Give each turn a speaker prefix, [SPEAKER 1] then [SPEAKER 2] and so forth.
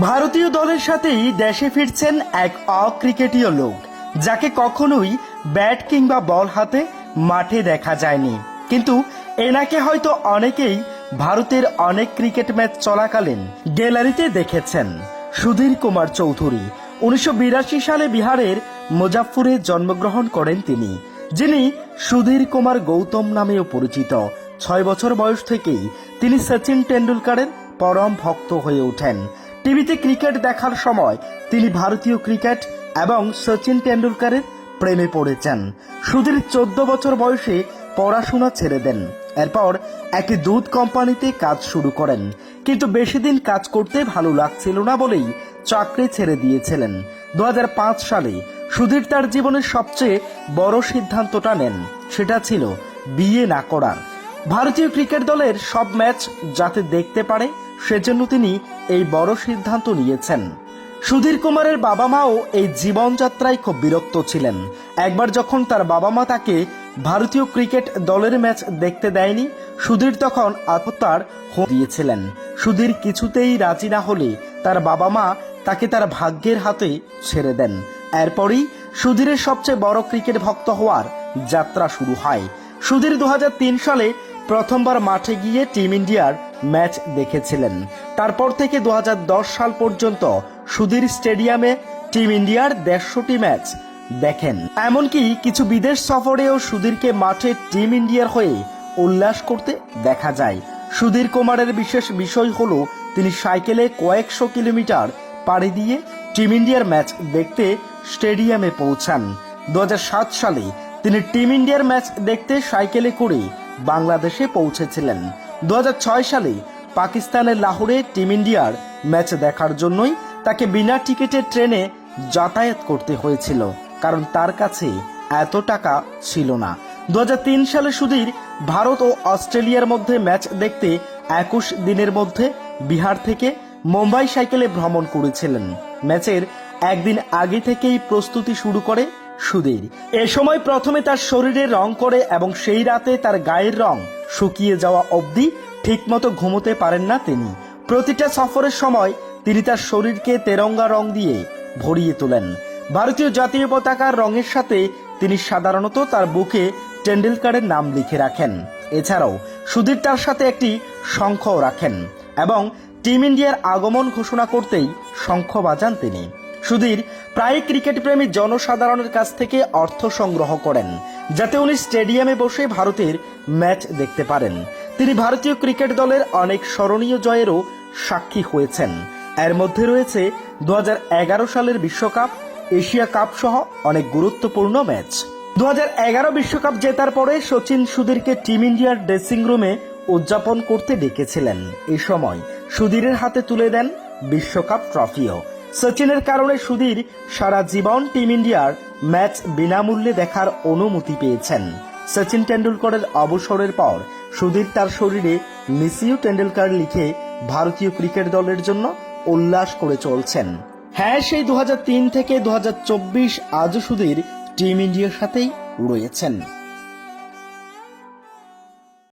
[SPEAKER 1] ভারতীয় দলের সাথেই দেশে ফিরছেন এক অক্রিকেটীয় লোক, যাকে কখনোই ব্যাট কিংবা বল হাতে মাঠে দেখা যায়নি, কিন্তু এনাকে হয়তো অনেকেই ভারতের অনেক ক্রিকেট ম্যাচ চলাকালীন গ্যালারিতে দেখেছেন। সুধীর কুমার চৌধুরী 1982 সালে বিহারের মুজাফফরে জন্মগ্রহণ করেন তিনি, যিনি সুধীর কুমার গৌতম নামেও পরিচিত। 6 বছর বয়স থেকেই তিনি সচিন টেন্ডুলকারের পরম ভক্ত হয়ে ওঠেন। টিভিতে ক্রিকেট দেখার সময় তিনি ভারতীয় ক্রিকেট এবং সচিন টেন্ডুলকারের প্রেমে পড়েছেন। সুধীর 14 বছর বয়সে পড়াশোনা ছেড়ে দেন। এরপর একটি দুধ কোম্পানিতে কাজ শুরু করেন, কিন্তু বেশি দিন কাজ করতে ভালো লাগছিল না বলেই চাকরি ছেড়ে দিয়েছিলেন। 2005 সালে সুধীর তার জীবনের সবচেয়ে বড় সিদ্ধান্তটা নেন, সেটা ছিল বিয়ে না করার। ভারতীয় ক্রিকেট দলের সব ম্যাচ যাতে দেখতে পারে সেজন্য তিনি এই বড় সিদ্ধান্ত নিয়েছেন। সুধীর কুমারের বাবা মাও এই জীবনযাত্রায় খুব বিরক্ত ছিলেন। একবার যখন তার বাবা মা তাকে ভারতীয় ক্রিকেট দলের ম্যাচ দেখতে দেয়নি, সুধীর তখন আত্মহত্যার হুমকি দিয়েছিলেন। সুধীর কিছুতেই রাজি না হলে তার বাবা মা তাকে তার ভাগ্যের হাতে ছেড়ে দেন। এরপরই সুধীরের সবচেয়ে বড় ক্রিকেট ভক্ত হওয়ার যাত্রা শুরু হয়। সুধীর 2003 সালে প্রথমবার মাঠে গিয়ে টিম ইন্ডিয়ার ম্যাচ দেখেছিলেন। তারপর থেকে 2010 সাল পর্যন্ত সুধীর স্টেডিয়ামে টিম ইন্ডিয়ার 150টি ম্যাচ দেখেন। এমনকি কিছু বিদেশ সফরেও সুধীরকে মাঠে টিম ইন্ডিয়ার হয়ে উল্লাস করতে দেখা যায়। সুধীর কুমারের বিশেষ বিষয় হলো তিনি সাইকেলে কয়েকশো কিলোমিটার পাড়ি দিয়ে টিম ইন্ডিয়ার ম্যাচ দেখতে স্টেডিয়ামে পৌঁছান। 2007 সালে তিনি টিম ইন্ডিয়ার ম্যাচ দেখতে সাইকেলে করে বাংলাদেশে পৌঁছেছিলেন। 2006 সালে পাকিস্তানের লাহোরে টিম ইন্ডিয়ার ম্যাচ দেখার জন্যই তাকে বিনা টিকিটে ট্রেনে যাতায়াত করতে হয়েছিল, কারণ তার কাছে এত টাকা ছিল না। 2003 সালে সুধীর ভারত ও অস্ট্রেলিয়ার মধ্যে ম্যাচ দেখতে 21 দিনের মধ্যে বিহার থেকে মুম্বাই সাইকেলে ভ্রমণ করেছিলেন। ম্যাচের একদিন আগে থেকেই প্রস্তুতি শুরু করে সুধীর। এ সময় প্রথমে তার শরীরে রং করে এবং সেই রাতে তার গায়ের রং শুকিয়ে যাওয়া অবধি ঠিকমতো ঘুমোতে পারেন না তিনি। প্রতিটা সফরের সময় তিনি তার শরীরকে তেরঙ্গা রং দিয়ে ভরিয়ে তোলেন। ভারতীয় জাতীয় পতাকার রঙের সাথে তিনি সাধারণত তার বুকে টেন্ডুলকারের নাম লিখে রাখেন। এছাড়াও সুধীর তার সাথে একটি শঙ্খও রাখেন এবং টিম ইন্ডিয়ার আগমন ঘোষণা করতেই শঙ্খ বাজান তিনি। সুধীর প্রায় ক্রিকেট প্রেমী জনসাধারণের কাছ থেকে অর্থ সংগ্রহ করেন, যাতে উনি স্টেডিয়ামে বসে ভারতের ম্যাচ দেখতে পারেন। তিনি ভারতীয় ক্রিকেট দলের অনেক স্মরণীয় জয়েরও সাক্ষী হয়েছেন। এর মধ্যে রয়েছে 2011 সালের বিশ্বকাপ, এশিয়া কাপ সহ অনেক গুরুত্বপূর্ণ ম্যাচ। 2011 বিশ্বকাপ জেতার পরে সচিন সুধীরকে টিম ইন্ডিয়ার ড্রেসিং রুমে উদযাপন করতে ডেকেছিলেন। এই সময় সুধীরের হাতে তুলে দেন বিশ্বকাপ ট্রফিও। সচিনের কারণে সুধীর সারা জীবন টিম ইন্ডিয়ার ম্যাচ বিনামূল্যে দেখার অনুমতি পেয়েছেন। সচিন টেন্ডুলকারের অবসরের পর সুধীর তার শরীরে মিস ইউ টেন্ডুলকার লিখে ভারতীয় ক্রিকেট দলের জন্য উল্লাস করে চলছেন। হ্যাঁ, সেই 2003 থেকে 2024 আজও সুধীর টিম ইন্ডিয়ার সাথেই রয়েছেন।